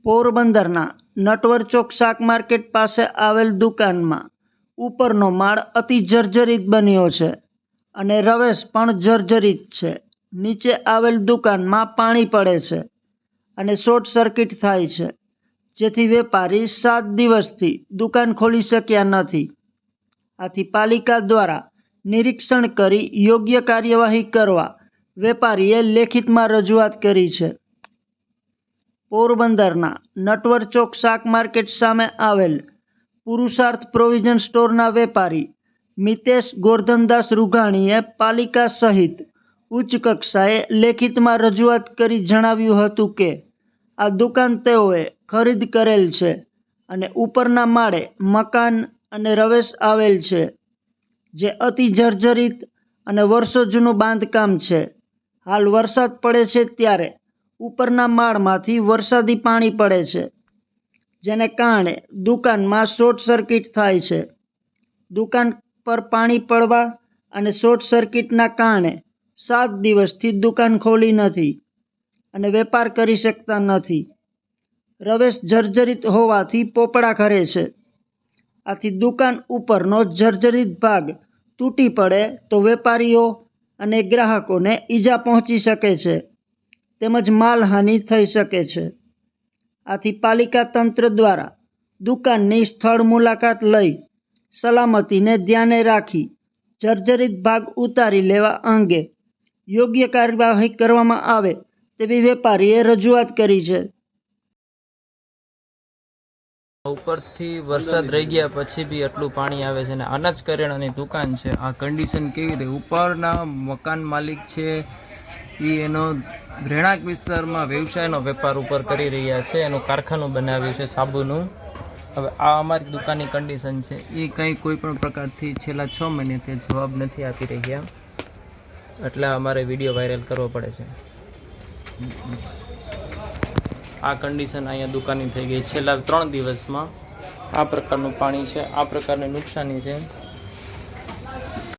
પોરબંદરના નટવર ચોક શાક માર્કેટ પાસે આવેલ દુકાનમાં ઉપરનો માળ અતિ જર્જરિત બન્યો છે અને રવેશ પણ જર્જરિત છે. નીચે આવેલ દુકાનમાં પાણી પડે છે અને શોર્ટ સર્કિટ થાય છે, જેથી વેપારી 7 દિવસથી દુકાન ખોલી શક્યા નથી. આથી પાલિકા દ્વારા નિરીક્ષણ કરી યોગ્ય કાર્યવાહી કરવા વેપારીએ લેખિતમાં રજૂઆત કરી છે. પોરબંદરના નટવર ચોક શાક માર્કેટ સામે આવેલ પુરુષાર્થ પ્રોવિઝન સ્ટોરના વેપારી મિતેશ ગોરધનદાસ રૂઘાણીએ પાલિકા સહિત ઉચ્ચ કક્ષાએ લેખિતમાં રજૂઆત કરી જણાવ્યું હતું કે આ દુકાન તેઓએ ખરીદ કરેલ છે અને ઉપરના માળે મકાન અને રવેશ આવેલ છે, જે અતિ જર્જરિત અને વર્ષો જૂનું બાંધકામ છે. હાલ વરસાદ પડે છે ત્યારે ઉપરના માળમાંથી વરસાદી પાણી પડે છે, જેને કારણે દુકાનમાં શોર્ટ સર્કિટ થાય છે. દુકાન પર પાણી પડવા અને શોર્ટ સર્કિટના કારણે 7 દિવસથી દુકાન ખોલી નથી અને વેપાર કરી શકતા નથી. રવેશ જર્જરિત હોવાથી પોપડા ખરે છે. આથી દુકાન ઉપરનો જર્જરિત ભાગ તૂટી પડે તો વેપારીઓ અને ગ્રાહકોને ઈજા પહોંચી શકે છે, તેમજ માલહાનિ થઈ શકે છે. આથી પાલિકા તંત્ર દ્વારા દુકાનની સ્થળ મુલાકાત લઈ સલામતીને ધ્યાને રાખી જર્જરિત ભાગ ઉતારી લેવા અંગે યોગ્ય કાર્યવાહી કરવામાં આવે તેવી વેપારીએ રજૂઆત કરી છે. ઉપરથી વરસાદ રહી ગયા પછી બી આટલું પાણી આવે છે અને અનાજ કરિયાણાની દુકાન છે. આ કન્ડિશન કેવી રીતે? ઉપરના મકાન માલિક છે એ એનો રહેણાંક વિસ્તારમાં વ્યવસાયનો વેપાર ઉપર કરી રહ્યા છે, એનું કારખાનું બનાવ્યું છે સાબુનું. હવે આ અમારી દુકાનની કન્ડિશન છે, એ કંઈ કોઈ પણ પ્રકારથી છેલ્લા 6 મહિનાથી જવાબ નથી આપી રહ્યા, એટલે અમારે વિડીયો વાયરલ કરવો પડે છે. આ કન્ડિશન અહીંયા દુકાનની થઈ ગઈ. છેલ્લા 3 દિવસમાં આ પ્રકારનું પાણી છે, આ પ્રકારની નુકસાની છે.